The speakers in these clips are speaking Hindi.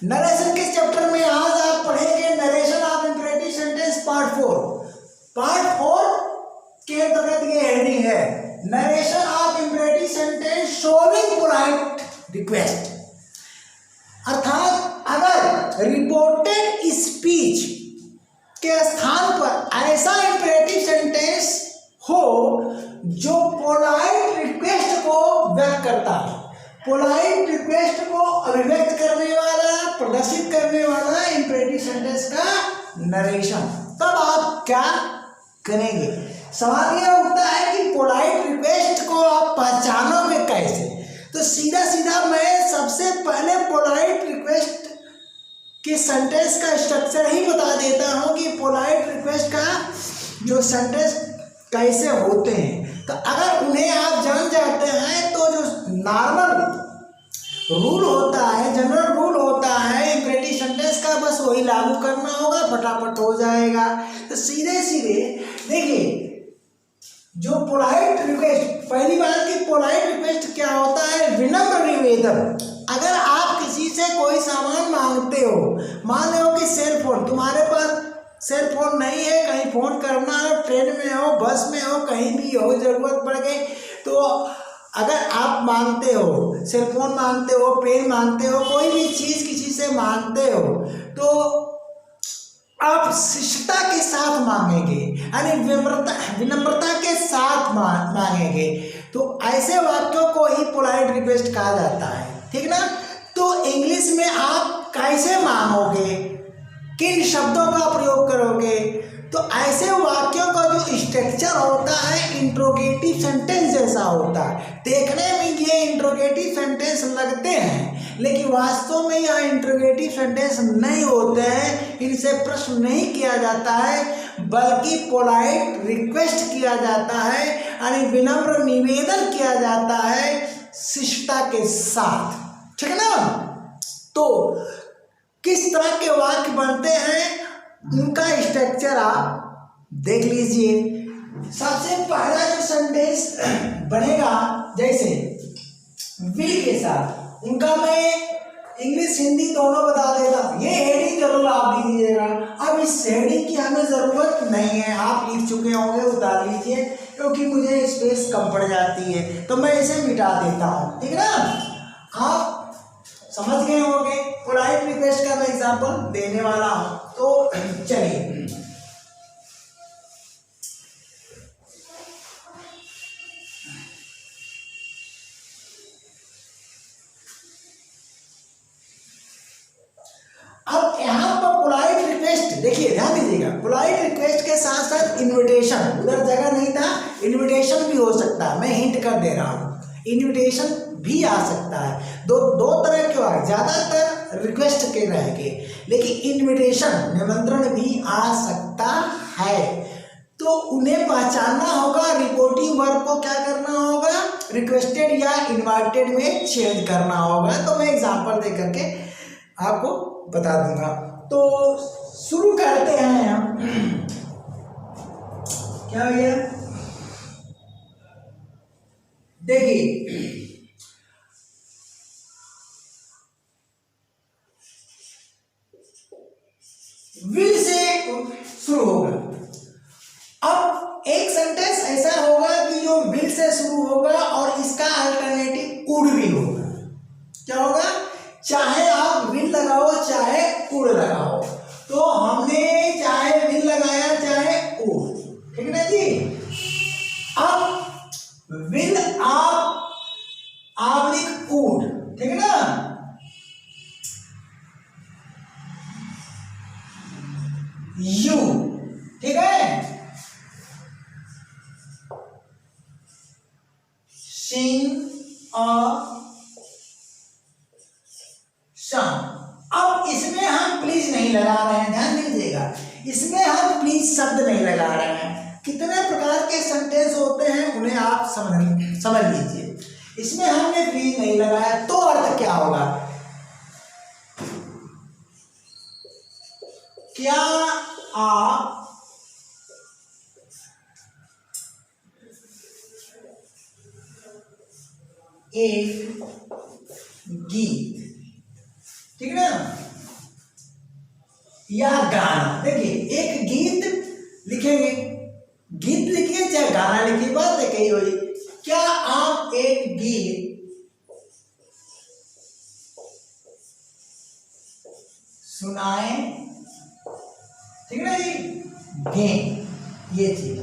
नरेशन किस चैप्टर में? आज आप पढ़ेंगे narration of imperative sentence part 4। Part 4 के अंतर्गत ये हेडिंग है, narration of imperative sentence showing polite request. अर्थात अगर रिपोर्टेड स्पीच के स्थान पर ऐसा इंपरेटिव सेंटेंस हो जो पोलाइट रिक्वेस्ट को व्यक्त करता है, पोलाइट रिक्वेस्ट को अभिव्यक्त करने वाला, प्रदर्शित करने वाला इंपरेटिव सेंटेंस का नरेशन, तब आप क्या करेंगे? सवाल यह उठता है कि पोलाइट रिक्वेस्ट को आप पहचानोगे कैसे? तो सीधा सीधा मैं सबसे पहले पोलाइट रिक्वेस्ट के सेंटेंस का स्ट्रक्चर ही बता देता हूं कि पोलाइट रिक्वेस्ट का जो सेंटेंस कैसे होते हैं। तो अगर उन्हें आप जान जाते हैं तो जो नॉर्मल रूल होता है, जनरल रूल होता है इंपरेटिव सेंटेंस का, बस वही लागू करना होगा, फटाफट हो जाएगा। तो सीधे सीधे देखिए, जो पोलाइट रिक्वेस्ट, पहली बात कि पोलाइट रिक्वेस्ट क्या होता है? विनम्र निवेदन। अगर आप किसी से कोई सामान मांगते हो, मान लो कि सेल फोन, तुम्हारे पास सेल फोन नहीं है, कहीं फोन करना हो, ट्रेन में हो, बस में हो, कहीं भी हो, जरूरत पड़ गई, तो अगर आप मांगते हो, सेल फोन मांगते हो, पेन मांगते हो, कोई भी चीज़ किसी से मांगते हो, तो आप शिष्टता के साथ मांगेंगे, यानी विनम्रता के साथ मांगेंगे। तो ऐसे वाक्यों को ही पोलाइट रिक्वेस्ट कहा जाता है, ठीक ना? तो इंग्लिश में आप कैसे मांगोगे, किन शब्दों का प्रयोग करोगे? तो ऐसे वाक्यों का जो स्ट्रक्चर होता है इंट्रोगेटिव सेंटेंस जैसा होता है। देखने में ये इंट्रोगेटिव सेंटेंस लगते हैं, लेकिन वास्तव में यह इंट्रोगेटिव सेंटेंस नहीं होते हैं। इनसे प्रश्न नहीं किया जाता है, बल्कि पोलाइट रिक्वेस्ट किया जाता है, यानी विनम्र निवेदन किया जाता है शिष्टता के साथ, ठीक है ना? तो किस तरह के वाक्य बनते हैं, उनका स्ट्रक्चर आप देख लीजिए। सबसे पहला जो सेंटेंस बनेगा, जैसे विल के साथ, उनका मैं इंग्लिश हिंदी दोनों बता देता हूँ। ये हेडिंग जरूर आप लिख लीजिएगा। अब इस हेडिंग की हमें ज़रूरत नहीं है, आप लिख चुके होंगे, उतार लीजिए, क्योंकि मुझे स्पेस कम पड़ जाती है, तो मैं इसे मिटा देता हूँ, ठीक है ना? आप समझ गए होंगे। पोलाइट रिक्वेस्ट का मैं एग्जांपल देने वाला हूं, तो चलिए। अब यहां पर पोलाइट रिक्वेस्ट देखिए, ध्यान दीजिएगा, पोलाइट रिक्वेस्ट के साथ साथ इनविटेशन, उधर जगह नहीं था, इनविटेशन भी हो सकता है, मैं हिंट कर दे रहा हूं, इनविटेशन भी आ सकता है। दो तरह के वाक्य, ज्यादातर रिक्वेस्ट के रहेंगे, लेकिन इनविटेशन, निमंत्रण भी आ सकता है। तो उन्हें पहचानना होगा, रिपोर्टिंग वर्ब को क्या करना होगा, रिक्वेस्टेड या इनवाइटेड में चेंज करना होगा। तो मैं एग्जांपल दे करके आपको बता दूंगा। तो शुरू करते हैं हम। क्या भैया, देखिए, विल से शुरू होगा। अब एक सेंटेंस ऐसा होगा कि जो विल से शुरू होगा और इसका अल्टरनेटिव वुड भी होगा। क्या होगा? चाहे आप विल लगाओ चाहे वुड लगाओ, तो हमने चाहे विल लगाया चाहे वुड, ठीक है ना जी? अब विल आप लिख वुड, ठीक है ना? यू, ठीक है? सिंग अ सॉन्ग। अब इसमें हम प्लीज नहीं लगा रहे हैं, ध्यान दीजिएगा, इसमें हम प्लीज शब्द नहीं लगा रहे हैं। कितने प्रकार के सेंटेंस होते हैं उन्हें आप समझ लीजिए। इसमें हमने प्लीज नहीं लगाया, तो अर्थ क्या होगा? क्या आप एक गीत, ठीक है ना, या गाना। देखिए एक गीत लिखेंगे, गीत लिखिए चाहे गाना लिखिए, बात है कही हुई। क्या आप एक गीत सुनाए, ठीक है जी, गे, ये चीज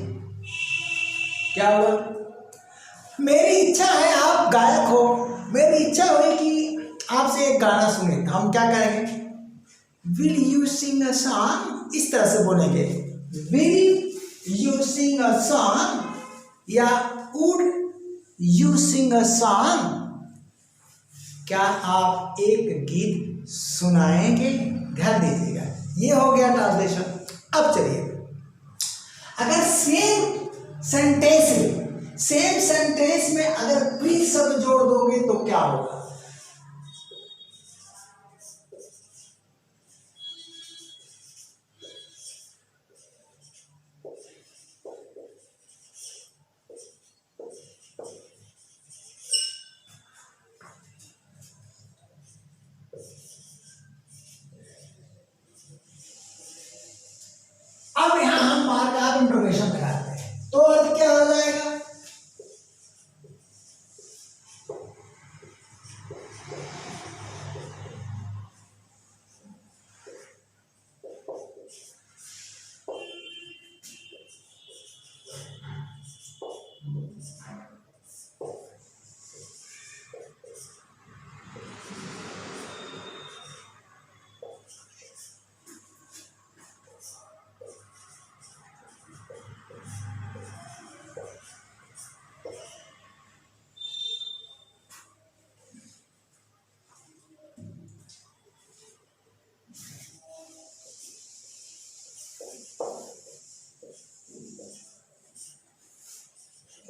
क्या हुआ। मेरी इच्छा है आप गायक हो, मेरी इच्छा हुई कि आपसे एक गाना सुने, तो हम क्या करेंगे, will you sing a song, इस तरह से बोलेंगे, will you sing a song या would you sing a song, क्या आप एक गीत सुनाएंगे। ध्यान दीजिएगा, ये हो गया ट्रांसलेशन। अब चलिए, अगर सेम सेंटेंस में अगर प्लीज शब्द जोड़ दोगे तो क्या होगा। अब यहां हम मार्क ऑफ इंटरोगेशन लगाते हैं, तो अर्थ क्या हो जाएगा,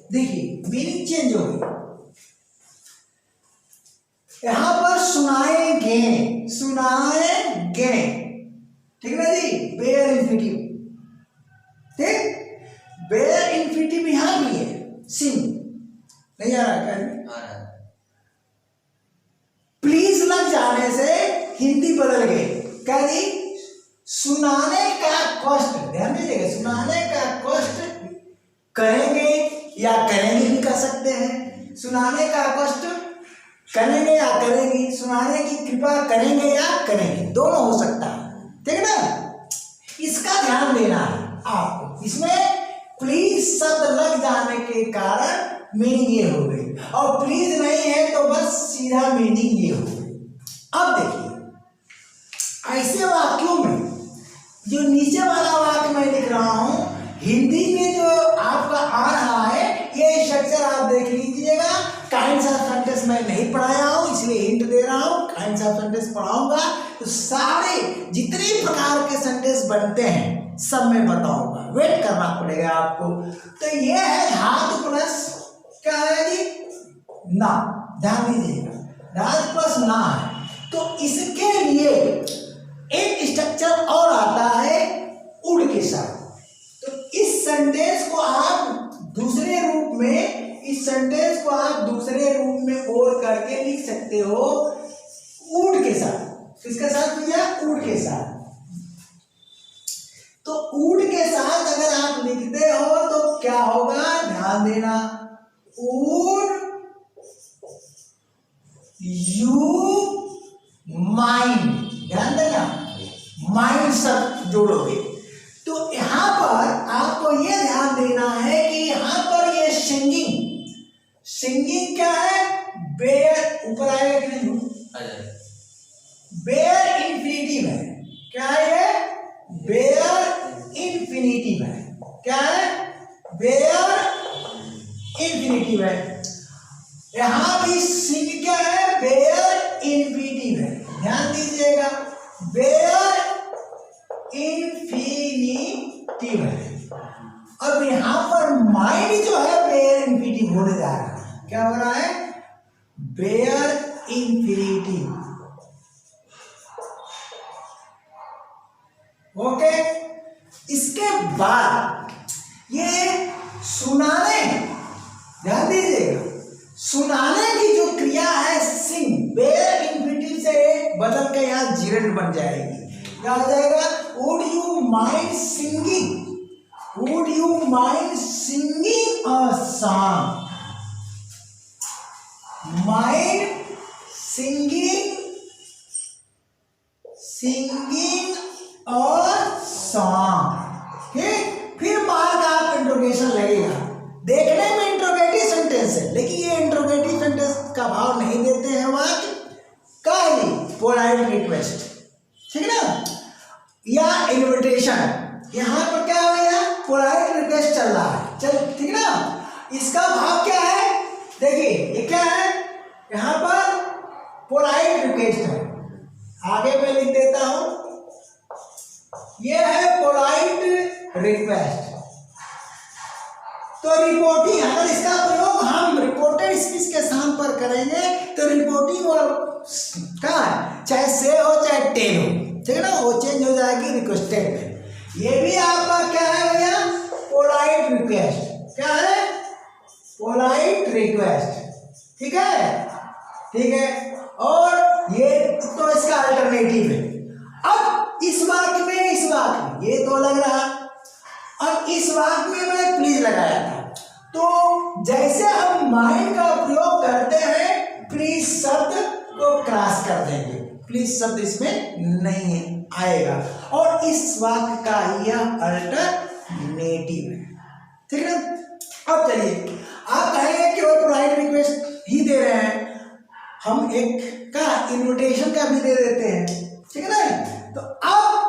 देखिए मीनिंग चेंज हो गई। यहां पर सुनाएंगे, सुनाएंगे, ठीक है ना जी, बेयर इन्फिनिटिव, ठीक, बेयर इन्फिनिटिव यहां भी है, सिंग नहीं आ रहा क्या, प्लीज लग जाने से हिंदी बदल गई, क्या जी, सुनाने का कष्ट, ध्यान दीजिएगा, सुनाने का कष्ट करेंगे या करेंगे भी कर सकते हैं, सुनाने का कष्ट करेंगे या करेंगी, सुनाने की कृपा करेंगे या करेंगे, दोनों हो सकता है, ठीक है ना। इसका ध्यान देना है आपको, इसमें प्लीज शब्द लग जाने के कारण मीनिंग ये हो गई, और प्लीज नहीं है तो बस सीधा मीनिंग ये हो गई। अब देखिए ऐसे वाक्यों में जो नीचे वाला वाक्य मैं लिख रहा हूं, हिंदी में जो आपका आ रहा है, ये स्ट्रक्चर आप देख लीजिएगा। काइंड्स ऑफ सेंटेंस मैं नहीं पढ़ाया हूं, इसलिए हिंट दे रहा हूं, काइंड्स ऑफ सेंटेंस पढ़ाऊंगा तो सारे जितने प्रकार के सेंटेंस बनते हैं सब मैं बताऊंगा, वेट करना पड़ेगा आपको। तो ये है धातु प्लस क्या है जी, ना, ध्यान दीजिएगा, धातु प्लस ना है, तो इसके लिए एक स्ट्रक्चर और आता है उड के साथ। तो इस सेंटेंस को आप दूसरे रूप में, इस सेंटेंस को आप दूसरे रूप में और करके लिख सकते हो उड के साथ। किसके साथ भैया, उड के साथ। तो उड के साथ अगर आप लिखते हो तो क्या होगा, ध्यान देना, उड यू माइंड, ध्यान देना, माइंड शब्द जोड़ोगे। तो यहां पर आपको यह ध्यान देना है कि यहां पर ये सिंगिंग, सिंगिंग क्या है, बेयर, ऊपर आएगा कि नहीं, बेयर इन्फिनिटिव है, क्या है, बेयर इन्फिनिटिव है, क्या है, बेयर इन्फिनिटिव है। यहां भी सिंग क्या है, बेयर इन्फिनिटिव है, ध्यान दीजिएगा, बेयर इन्फिनिटिव है। अब यहां पर माइंड जो है बेयर इन्फिनिटिव होने जा रहा है, क्या हो रहा है, बेयर इन्फिनिटिव, ओके। इसके बाद ये सुनाने, ध्यान दीजिएगा, सुनाने की जो क्रिया है सिंग, बेयर इन्फिनिटिव से बदल के यहां जीरेंड बन जाएगी, क्या हो जाएगा, would you mind singing, would you mind singing a song, mind singing, singing a song. ठीक, फिर मार्क आप इंट्रोगेशन लगेगा। देखने में इंट्रोगेटिव सेंटेंस है, लेकिन ये इंट्रोगेटिव सेंटेंस का भाव नहीं देते हैं वाक्य का ही पोलाइट रिक्वेस्ट, ठीक है ना, या इन्विटेशन। यहाँ पर क्या हो गया, पोलाइट रिक्वेस्ट चल रहा है, चल ठीक है ना। इसका भाव क्या है, देखिए ये क्या है, यहाँ पर पोलाइट रिक्वेस्ट है, आगे मैं लिख देता हूं, ये है पोलाइट रिक्वेस्ट। तो रिपोर्टिंग, अगर इसका प्रयोग हम रिपोर्टेड स्पीच के स्थान पर करेंगे तो रिपोर्टिंग और क्या है, चाहे से हो चाहे टेल हो, ठीक है ना, वो चेंज हो जाएगी रिक्वेस्टेड में। ये भी आपका क्या है भैया, पोलाइट रिक्वेस्ट। क्या है, पोलाइट रिक्वेस्ट, ठीक है, ठीक है। और ये तो इसका अल्टरनेटिव है। अब इस वाक्य में, इस वाक्य ये तो लग रहा, अब इस वाक्य में मैं प्लीज लगाया था, तो जैसे हम माइंड का प्रयोग करते हैं प्लीज शब्द को क्रॉस कर देंगे, प्लीज शब्द इसमें नहीं आएगा, और इस वाक्य का यह अल्टरनेटिव है, ठीक है ना। अब चलिए, आप कहेंगे कि वो पोलाइट रिक्वेस्ट ही दे रहे हैं, हम एक का इन्विटेशन का भी दे देते हैं, ठीक है ना। तो अब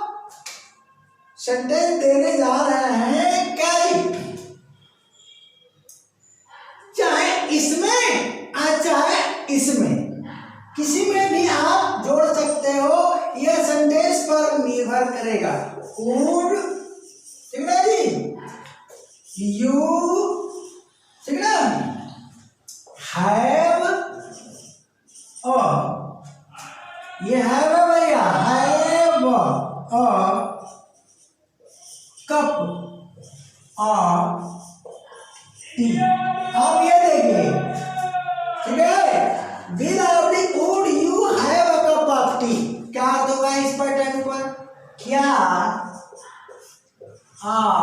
सेंटेंस देने जा रहे हैं क्या, चाहे इसमें चाहे इसमें, किसी में भी आप जोड़ सकते हो, यह सेंटेंस पर निर्भर करेगा। वुड, ठीक है ना जी, यू, ठीक है ना, हैव, ये हैव है भैया, हैव कप टी। अब ये देखिए, ठीक है, without the wood you have a cup of T, क्या अर्थ होगा इस पैटर्न पर, क्या आप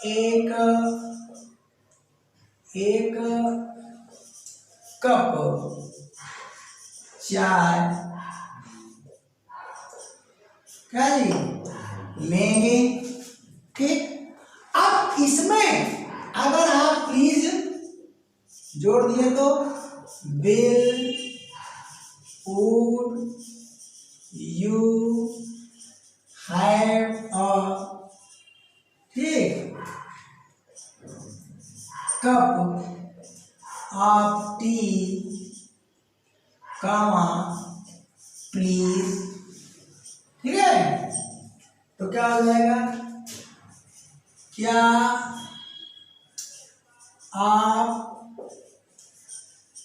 एक कप चाय क्या जी लेंगे, ठीक। अब इसमें अगर आप प्लीज जोड़ दिए तो विल, वुड यू हैव ठीक cup of tea comma please, ठीक है। तो क्या हो जाएगा, क्या आप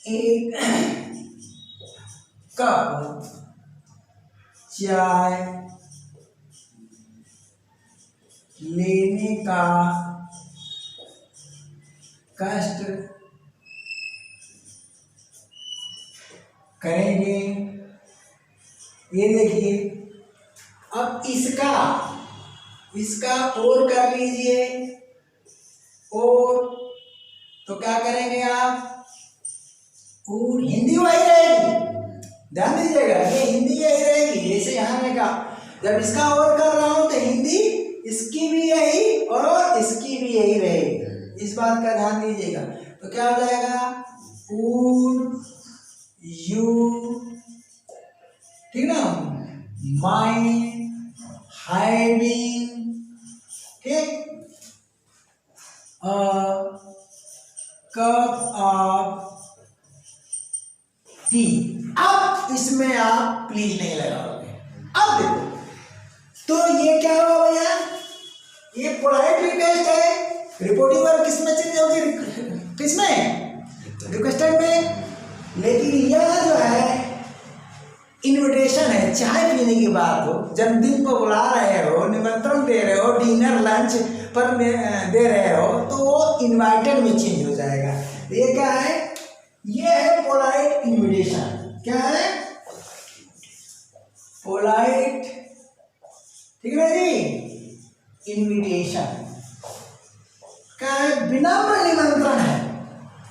एक कप चाय लेने का कष्ट करेंगे। ये देखिए, अब इसका और कर लीजिए, और तो क्या करेंगे आप, और हिंदी वही रहेगी, ध्यान दीजिएगा, ये हिंदी यही रहेगी। जैसे यहाँ में कहा, जब इसका और कर रहा हूं तो हिंदी इसकी भी यही और इसकी भी यही रहेगी, इस बात का ध्यान दीजिएगा। तो क्या हो जाएगा, वुड यू, ठीक ना, माइंड हैविंग, ठीक, कप ऑफ टी। अब इसमें आप प्लीज नहीं लगाओगे। अब देखो, तो ये क्या हुआ भैया, ये पोलाइट रिक्वेस्ट है, रिपोर्टिंग वर्ब किसमें चेंज होगी, किसमें, रिक्वेस्टेड में। लेकिन यह जो है इनविटेशन है, चाय पीने की बात हो, जन्मदिन पर बुला रहे हो, निमंत्रण दे रहे हो, डिनर लंच पर दे रहे हो, तो वो इनवाइटेड में चेंज हो जाएगा। ये क्या है, ये है पोलाइट इनविटेशन। क्या है, ठीक है जी। इनविटेशन क्या है? विनम्र निमंत्रण है,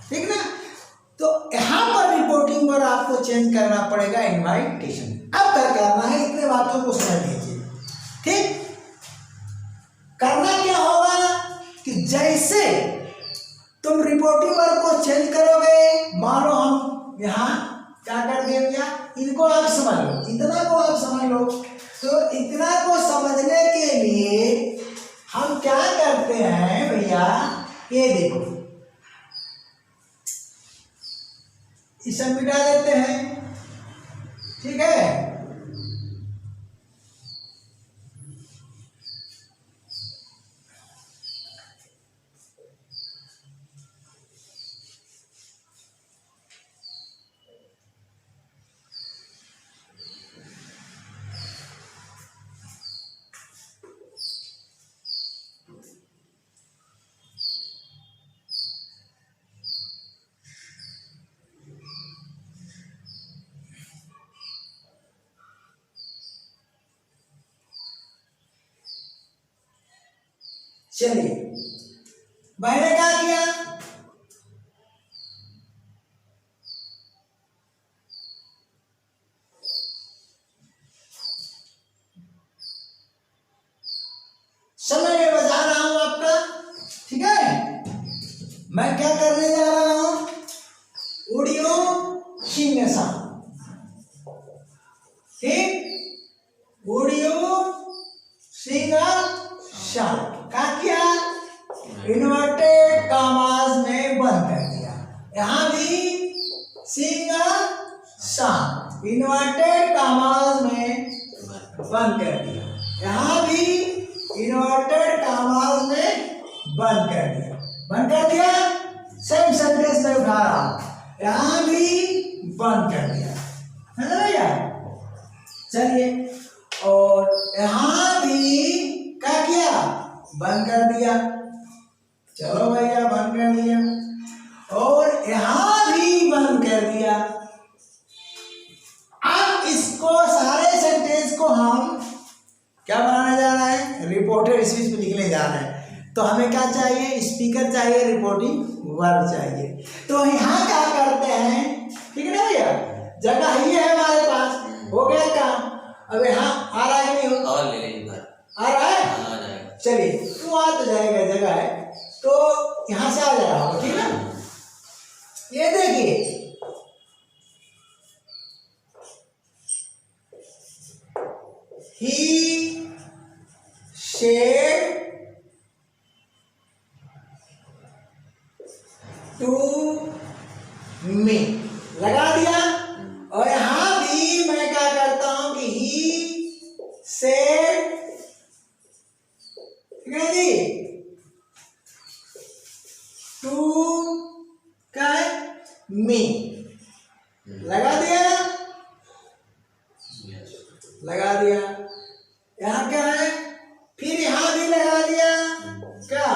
ठीक ना। तो यहां पर रिपोर्टिंग पर आपको चेंज करना पड़ेगा इनवाइटेशन। अब क्या करना है, इतने बातों को समझ लीजिए, ठीक। करना क्या होगा कि जैसे तुम रिपोर्टिंग वर्क को चेंज करोगे, मानो हम यहाँ क्या कर दिए भैया, इनको आप समझ लो, इतना को आप समझ लो। तो इतना को समझने के लिए हम क्या करते हैं भैया, ये देखो, इसे मिटा देते हैं, ठीक है। चलिए, मैंने क्या किया, समय में बजा रहा हूं आपका, ठीक है। मैं क्या करने जा रहा हूं, ऑडियो सिग्नेचर, ठीक। ऑडियो सिग्नेचर क्या किया, इन्वर्टेड कामाज में बंद कर दिया। यहां भी सिग्नेचर इन्वर्टेड कामाज में बंद कर दिया, यहां भी इन्वर्टेड कामाज में बंद कर दिया, बंद कर दिया। सेम सेंटेंस में उठा रहा हूं, यहां भी बंद कर दिया, है ना भैया। चलिए, और यहां भी क्या किया, बंद कर दिया। चलो भैया, बंद कर दिया, और यहां भी बंद कर दिया। अब इसको सारे सेंटेंस को हम क्या बनाने जा रहे हैं, रिपोर्टेड स्पीच में लिखने जा रहे हैं। तो हमें क्या चाहिए, स्पीकर चाहिए, रिपोर्टिंग वर्ब चाहिए। तो यहाँ क्या करते हैं, ठीक है ना भैया, जगह ही है हमारे पास, हो गया काम। अब यहाँ आ रहा है नहीं, और ले लेंगे, आ रहा है, आ जाएगा। चलिए, तो आ तो जाएगा, जगह है तो यहाँ से आ जाएगा, ठीक है ना। ये देखिए, he said to me, लगा दिया। और यहां भी मैं क्या करता हूं कि he said, ठीक है जी, to क्या है, me, लगा दिया, लगा दिया। यहाँ क्या है, फिर यहाँ भी लगा दिया, क्या,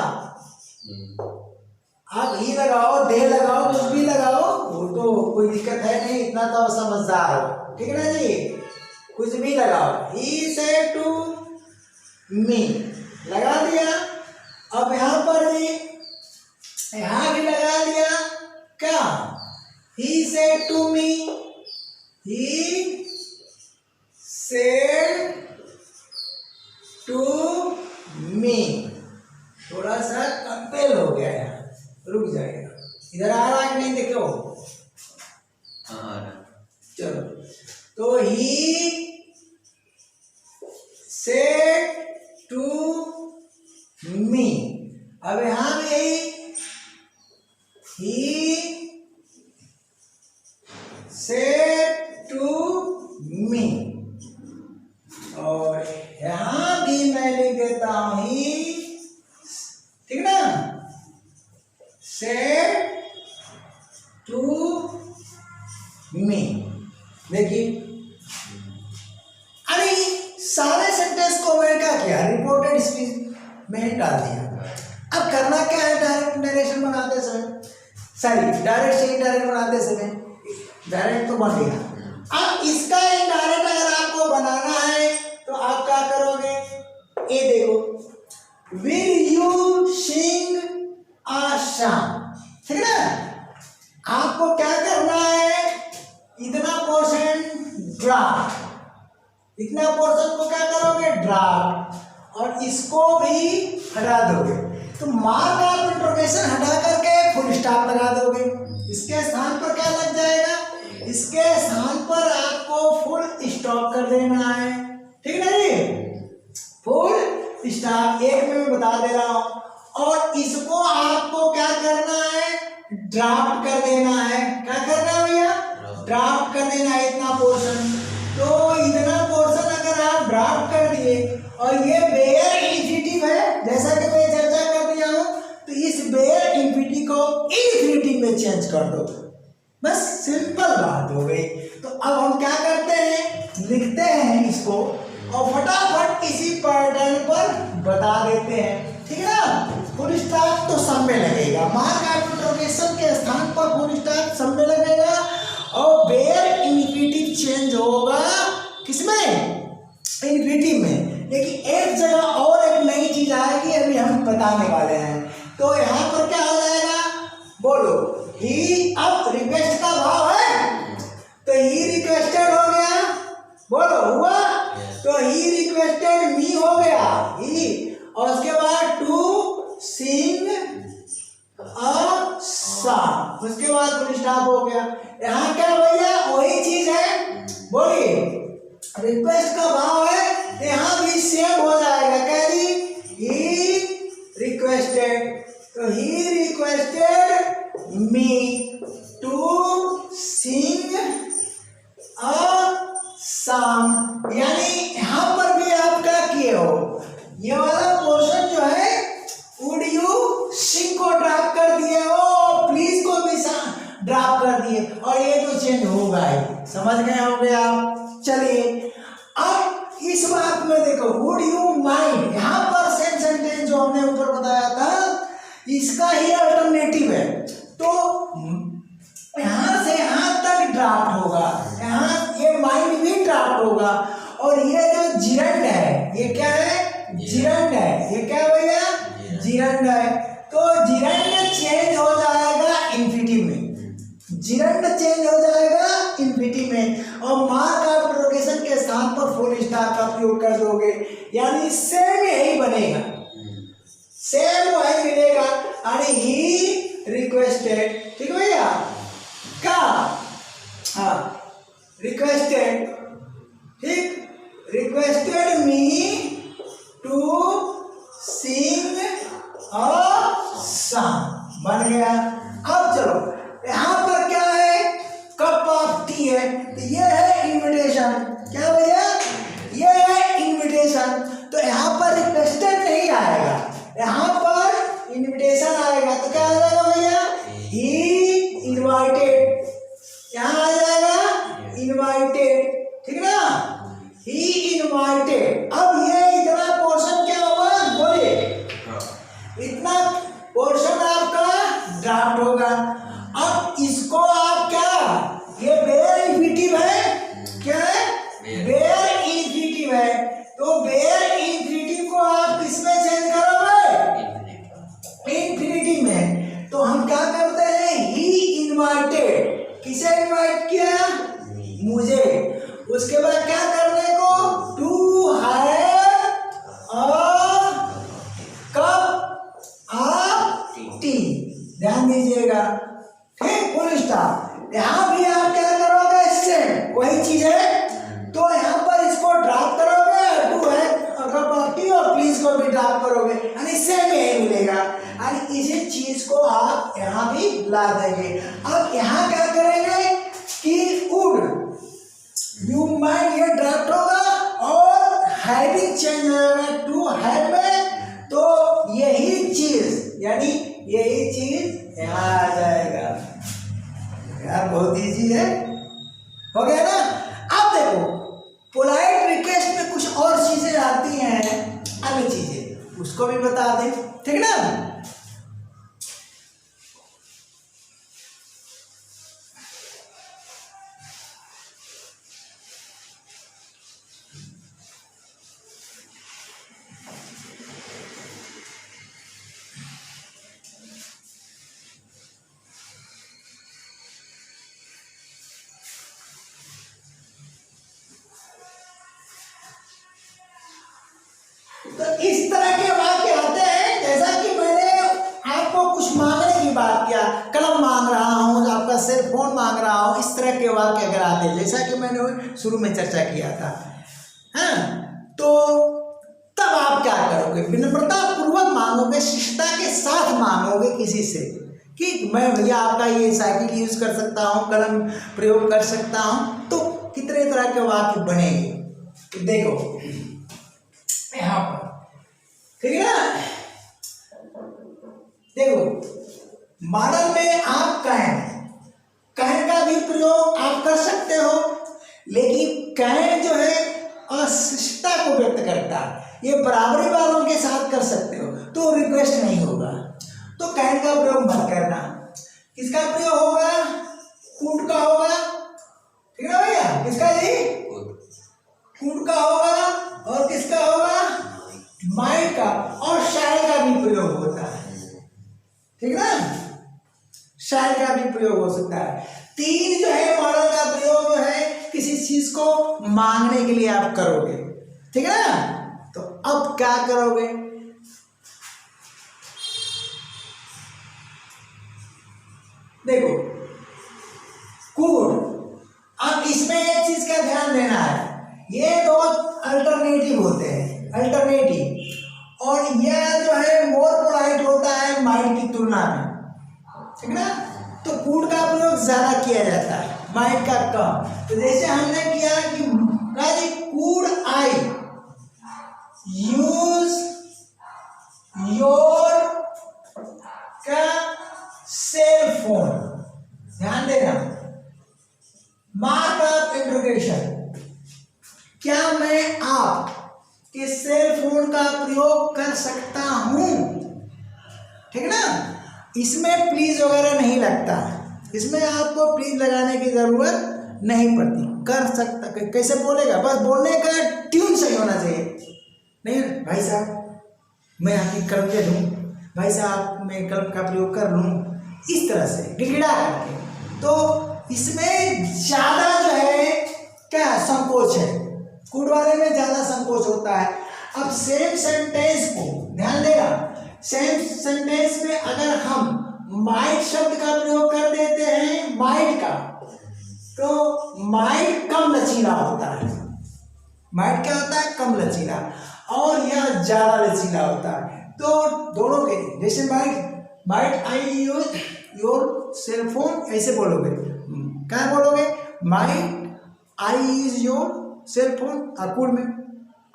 आप ही लगाओ, दे लगाओ, कुछ भी लगाओ, वो तो कोई दिक्कत है नहीं, इतना तो आप समझदार हो, ठीक है ना जी। कुछ भी लगाओ, he said to me, लगा दिया। अब यहाँ पर भी, यहाँ भी लगा दिया, क्या, he said to me, he said to me, थोड़ा सा कंपेल हो गया है, रुक जाएगा, इधर आ रहा है कि नहीं, देखो, चलो। तो he said to me, अब यहां भी he said to me, और यहां भी मैं लिख देता हूं ही, ठीक ना, said to me। देखिए, अरे सारे सेंटेंस को मैं क्या किया, रिपोर्टेड स्पीच में डाल दिया। अब करना क्या है, डायरेक्ट नरेशन बनाते समय, सॉरी डायरेक्ट से इनडायरेक्ट बनाते समय, डायरेक्ट तो बन गया। अब इसका इनडायरेक्ट अगर आपको बनाना है तो आप क्या करोगे, ये देखो, will you sing a song, ठीक है ना। आपको क्या करना है, इतना पोर्शन ड्राफ्ट, इतना पोर्शन को क्या करोगे, ड्राफ्ट, और इसको भी हटा दोगे। तो मार्क ऑफ इंटरोगेशन हटा करके फुल स्टॉप लगा दोगे। इसके स्थान पर क्या लग जाएगा, इसके स्थान पर आपको फुल स्टॉप कर देना है, ठीक है जी, फुल स्टॉप। एक में मैं बता दे रहा हूं, और इसको आपको क्या करना है, ड्राफ्ट कर देना है। क्या करना है भैया, ड्राफ्ट कर देना है इतना पोर्शन। तो इतना पोर्शन अगर आप ड्राफ्ट कर दिए, और ये बेयर इंफिनिटिव है, जैसा कि मैं चर्चा कर दिया हूं, तो इस बेयर इंफिनिटी को इनफिनिटिव में चेंज कर दो, बस सिंपल बात हो गई। तो अब हम क्या करते हैं, लिखते हैं इसको, और फटाफट इसी पैटर्न पर बता देते हैं, ठीक है ना। फुल स्टॉप तो सब में लगेगा, मार्क ऑफ इंटरोगेशन के स्थान पर फुल स्टॉप सब में लगेगा, और बेयर इंफिनिटिव चेंज होगा किसमें, इंफिनिटिव में। लेकिन एक जगह और एक नई चीज आएगी, अभी हम बताने वाले हैं। तो यहाँ पर क्या हो जाएगा, बोलो, ही, अब रिक्वेस्ट का भाव है, तो ही रिक्वेस्टेड हो गया, बोलो हुआ, तो ही रिक्वेस्टेड मी हो गया, ही, और उसके बाद टू सिंग अ सॉन्ग, उसके बाद फुल स्टॉप हो गया। यहाँ क्या भैया, वही चीज है, बोलिए, रिक्वेस्ट का भाव है, यहाँ भी सेम हो जाएगा, क्या जी, ही रिक्वेस्टेड, तो he requested me to sing a song, यानी यहाँ पर भी आप क्या किए हो, ये वाला पोर्शन जो है वुड यू सिंग को ड्रॉप कर दिए हो, प्लीज को भी ड्रॉप कर दिए, और ये तो चेंज होगा ही, समझ गए होंगे आप। चलिए अब इस बात में देखो, वुड यू माइंड, यहाँ पर सेम सेंटेंस जो हमने ऊपर बताया था, इसका ही अल्टरनेटिव है। तो यहां से यहां तक ड्राफ्ट होगा, यहाँ ये माइंड भी ड्राफ्ट होगा, और ये जो जिरंड है, ये क्या है, जिरंड है, ये क्या भैया, जिरंड है। तो जिरंड चेंज हो जाएगा इंफिनिटिव में, जिरंड चेंज हो जाएगा इंफिनिटिव में, और मार्क ऑफ इंटरोगेशन के स्थान पर फुल स्टॉप का प्रयोग कर दोगे, यानी सेम यही बनेगा, सेम वही मिलेगा, यानी ही रिक्वेस्टेड, ठीक है भैया, का, हाँ, रिक्वेस्टेड, ठीक, requested me to sing a song, बन गया। अब चलो यहाँ पर क्या है, कप ऑफ टी है, तो ये है इनविटेशन, क्या भैया, ये है इनविटेशन। तो यहाँ पर रिक्वेस्टेड नहीं आएगा, यहाँ पर इनविटेशन आएगा, तो क्या आ जाएगा भैया, ही इनवाइटेड, यहाँ आ जाएगा इनवाइटेड, ठीक है ना, ही इनवाइटेड। अब ये इतना पोर्शन क्या होगा, बोलिए, इतना पोर्शन आपका ड्राफ्ट होगा। अब इसको आप क्या, ये बेयर इंफिनिटिव है, क्या है, बेयर इंफिनिटिव है, तो बेयर इंफिनिटिव को आप किसमें चेंज करोगे, इंफिनिटिव में। तो हम क्या करते हैं, ही इनवाइटेड, किसे इनवाइट किया, मुझे, उसके बाद क्या करने को, to have a cup of tea, ध्यान दीजिएगा, ठीक, फुल स्टॉप। यहाँ भी आप क्या करोगे, सेम वही चीज है, तो यहाँ पर इसको ड्रॉप करोगे, टू है कप ऑफ टी, और प्लीज को भी ड्रॉप करोगे, यानी सेम यही मिलेगा, यानी इसी चीज को आप यहाँ भी ला देंगे। अब यहाँ क्या करेंगे कि वुड यू माइंड, ये ड्राफ्ट होगा, और हैविंग चेंज हो जाएगा टू हैव में, तो यही चीज, यानी यही चीज यहाँ आ जाएगा। यार बहुत इजी है, हो गया ना। अब देखो पोलाइट रिक्वेस्ट में कुछ और चीजें आती हैं, अन्य चीजें, उसको भी बता दें, ठीक ना। इस तरह के वाक्य आते हैं, जैसा कि मैंने आपको कुछ मांगने की बात किया, कलम मांग रहा हूँ, आपका सेल फोन मांग रहा हूँ, इस तरह के वाक्य अगर आते हैं, जैसा कि मैंने शुरू में चर्चा किया था, हाँ, तो तब आप क्या करोगे? विनम्रता पूर्वक मांगोगे, शिष्टता के साथ मांगोगे किसी से कि मैं भैया आपका ये साइकिल यूज कर सकता हूँ, कलम प्रयोग कर सकता हूँ, तो कितने तरह के वाक्य बनेंगे। तो देखो यहाँ पर, ठीक है ना, देखो मॉडल में आप कैन का भी प्रयोग आप कर सकते हो, लेकिन कैन जो है अशिष्टता को व्यक्त करता है, ये बराबरी वालों के साथ कर सकते हो, तो रिक्वेस्ट नहीं होगा, तो कैन का प्रयोग मत करना। किसका प्रयोग होगा? कूड का होगा, ठीक है भैया, किसका जी? कूड का होगा, और किसका होगा? माइट का, और शायद का भी प्रयोग होता है, ठीक है ना, शायद का भी प्रयोग हो सकता है। तीन जो है मॉडल का प्रयोग जो है किसी चीज को मांगने के लिए आप करोगे, ठीक है ना। तो अब क्या करोगे? देखो कूड, अब इसमें एक चीज का ध्यान देना है, ये दो अल्टरनेटिव होते हैं, अल्टरनेटिव, और यह जो है मोर पोलाइट होता है माइट की तुलना में, ठीक है ना। तो कूड का प्रयोग ज्यादा किया जाता है, माइट का कम। तो जैसे हमने किया कि कूड आई यूज योर का सेल फोन, ध्यान देना, मार्क ऑफ इंट्रोगेशन, क्या मैं आप के सेल फोन का प्रयोग कर सकता हूं, ठीक है ना। इसमें प्लीज वगैरह नहीं लगता, इसमें आपको प्लीज लगाने की जरूरत नहीं पड़ती, कर सकता। कैसे बोलेगा? बस बोलने का ट्यून सही होना चाहिए, नहीं भाई साहब मैं आपकी कलम दे दूं, भाई साहब मैं कलम का प्रयोग कर लूं, इस तरह से गिड़गिड़ा करके, तो इसमें ज्यादा जो है क्या संकोच है, कूड वाले में ज्यादा संकोच होता है। अब सेम सेंटेंस को ध्यान देगा, सेम सेंटेंस में अगर हम माइट शब्द का प्रयोग कर देते हैं, माइट का, तो माइट कम लचीला होता है, माइट क्या होता है? कम लचीला, और यह ज्यादा लचीला होता है। तो दोनों के, जैसे might I use your cell phone, ऐसे बोलोगे, क्या बोलोगे? Might I use your cell phone, could में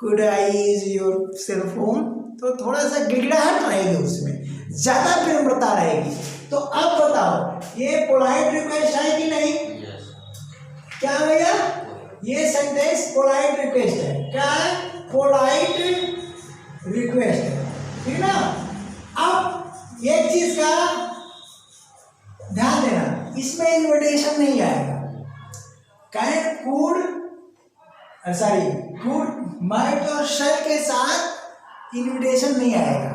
could I use your cell phone, तो थोड़ा सा गिड़गिड़ाहट रहेगी, उसमें ज्यादा विनम्रता रहेगी। तो अब बताओ ये पोलाइट रिक्वेस्ट है कि नहीं? क्या भैया? ये सेंटेंस पोलाइट रिक्वेस्ट है, क्या है? पोलाइट रिक्वेस्ट है, ठीक ना। अब एक चीज का ध्यान देना, इसमें इन्विटेशन नहीं आएगा, can could sorry could might और शैल के साथ इन्विटेशन नहीं आएगा,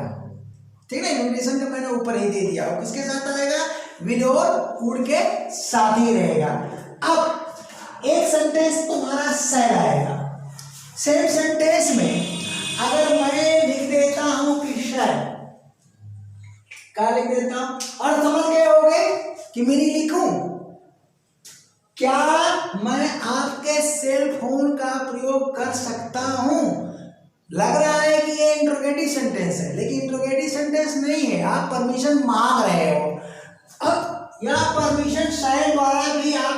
ठीक है। इन्विटेशन तो मैंने ऊपर ही दे दिया, और किसके साथ आएगा? विद और कूड के साथ ही रहेगा। अब एक सेंटेंस तुम्हारा शैल आएगा, सेम सेंटेंस में अगर मैं लिख देता हूं कि शैल, क्या लिख देता हूं? और समझ गए होगे कि मेरी लिखूं, क्या मैं आपके सेल फोन का प्रयोग कर सकता हूं? लग रहा है कि ये इंट्रोगेटिव सेंटेंस है, लेकिन इंट्रोगेटिव सेंटेंस नहीं है, आप परमिशन मांग रहे हो। अब यह परमिशन शैल द्वारा भी आप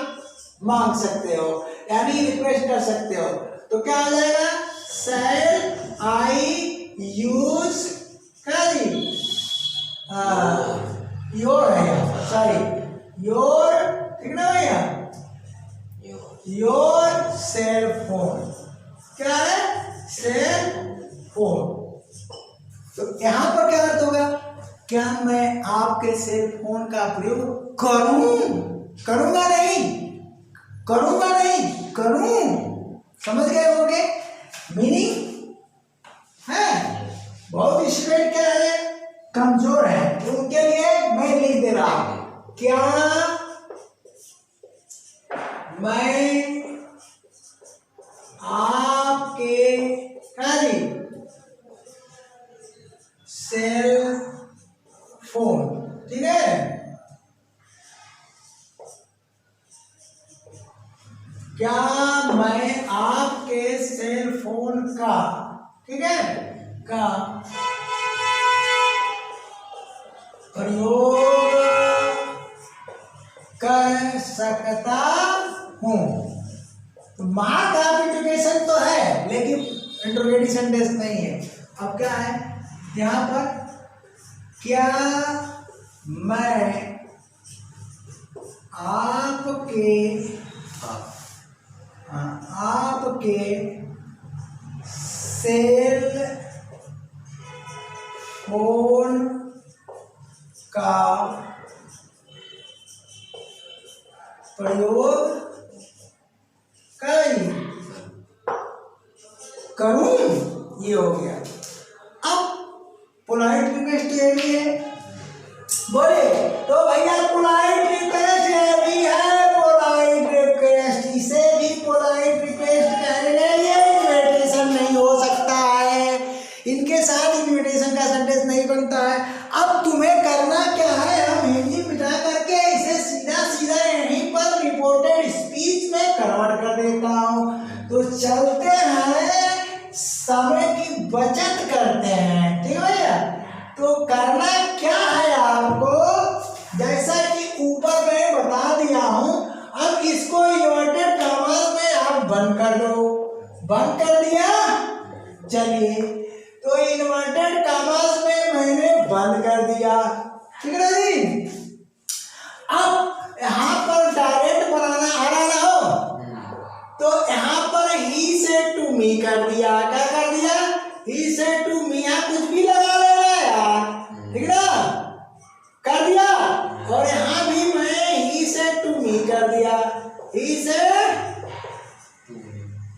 मांग सकते हो, यानी रिक्वेस्ट कर सकते हो। तो क्या आ जाएगा? शैल आई यूज योर है, सॉरी योर, ठीक ना भैया, योर सेल फोन, क्या है? Cell phone. तो यहां पर क्या अर्थ होगा? क्या मैं आपके सेल फोन का प्रयोग करूंगा नहीं, करूं, समझ गए होंगे मीनिंग है। बहुत स्टूडेंट क्या है, कमजोर है, तो उनके लिए मैं लिख दे रहा हूं, क्या मैं आपके क्या मैं आपके सेल फोन का, ठीक है, का प्रयोग कर सकता हूं? तो मार्क ऑफ इंटरोगेशन तो है लेकिन इंटरोगेशन टेस्ट नहीं है। अब क्या है यहाँ पर, क्या मैं आपके सेल फोन का प्रयोग करूं? ये हो गया। अब पोलाइट रिक्वेस्ट ये भी है, बोले तो भैया पोलाइट रिक्वेस्ट ये भी है, पोलाइट रिक्वेस्ट, इसे भी पोलाइट रिक्वेस्ट कहेंगे। ये इन्विटेशन नहीं हो सकता है, इनके साथ इन्विटेशन का सेंटेंस नहीं बनता है। अब तुम्हें करना क्या है, हम हिंदी मिटा करके इसे सीधा सीधा यहीं पर रिपोर्टेड स्पीच में कन्वर्ट कर देता हूँ। तो चलते हैं, समय की बचत करते हैं, ठीक है भैया। तो करना क्या है आपको, जैसा कि ऊपर मैं बता दिया हूं, अब इसको इन्वर्टेड कॉमास में आप बंद कर दो। बंद कर दिया, चलिए तो इन्वर्टेड कॉमास में मैंने बंद कर दिया, ठीक है जी। अब यहाँ पर डायरेक्ट बनाना आ रहा हो तो यहाँ पर ही से टू मी कर दिया। क्या कर दिया, ही से टू मी, यहाँ कुछ भी लगा लेना यार, ठीक है ना, कर दिया। और यहाँ भी मैं ही से टू मी कर दिया, ही से,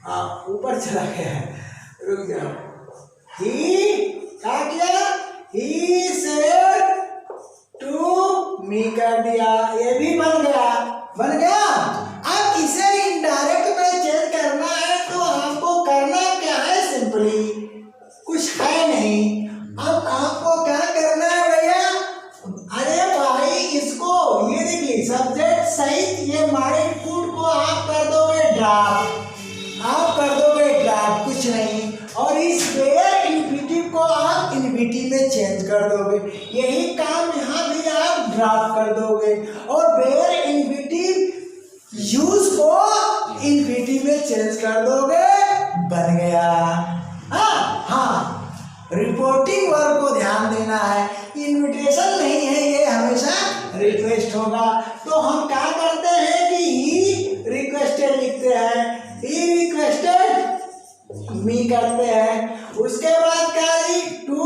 हाँ ऊपर चला गया, रुक जाओ। ही क्या किया, ही से टू मी कर दिया, ये भी बन गया, बन गया। अब इसे इनडायरेक्ट में चेंज करना है तो आपको करना क्या है, सिंपली कुछ है नहीं। अब आपको क्या करना है भैया, अरे भाई इसको ये देखिए सब्जेक्ट सहित ये माइंड फूड को आप कर दोगे ड्राफ्ट, आप कर दोगे ड्राफ्ट, कुछ नहीं। और इस वेयर इन्फिनिटिव को आप इन्फिनिटिव में चेंज कर दोगे, यही काम यहाँ भी आप ड्राफ्ट कर दोगे। और वेयर इन्फिनिटिव यूज को इन्फिनिटिव में चेंज कर दोगे, बन गया। हाँ, रिपोर्टिंग वर्ब को ध्यान देना है, इन्विटेशन नहीं है, ये हमेशा रिक्वेस्ट होगा। तो हम क्या करते हैं कि ही रिक्वेस्टेड लिखते हैं, ही रिक्वेस्टेड मी करते हैं। उसके बाद क्या, टू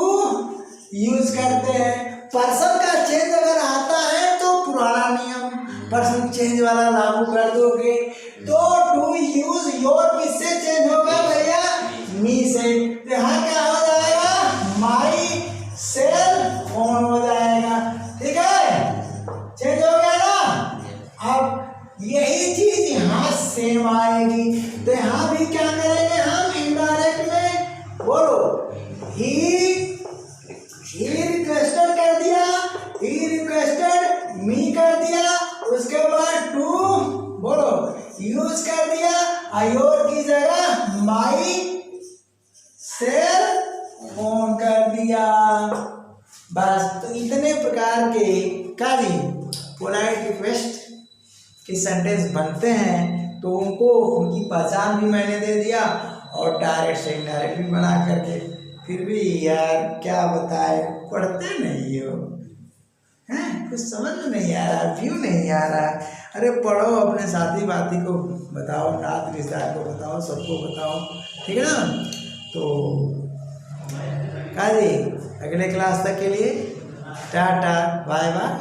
यूज करते हैं। पर्सन का चेंज अगर आता है तो पुराना नियम पर्सन चेंज वाला लागू कर दोगे। तो टू यूज योर किससे चेंज होगा भैया, मी से। तो यहाँ क्या हो जाएगा, माई सेल फोन हो जाएगा, ठीक है, चेंज हो गया ना। अब यही चीज यहाँ सेम आएगी। तो यहाँ भी क्या करेंगे हम, इनडायरेक्ट में बोलो, ही रिक्वेस्टेड कर दिया, ही रिक्वेस्टेड मी कर दिया, उसके बाद टू बोलो यूज कर दिया, योर की जगह माई सेल फोन कर दिया, बस। तो इतने प्रकार के काजी पोलाइट रिक्वेस्ट के सेंटेंस बनते हैं। तो उनको उनकी पहचान भी मैंने दे दिया और डायरेक्ट से इनडायरेक्ट भी बना करके। फिर भी यार क्या बताए, पढ़ते नहीं हो हैं, कुछ समझ में नहीं आ रहा, व्यू नहीं आ रहा। अरे पढ़ो, अपने साथी बाती को बताओ, नात रिश्तेदार को बताओ, सबको बताओ, ठीक है ना। तो काजी अगले क्लास तक के लिए टाटा बाय बाय।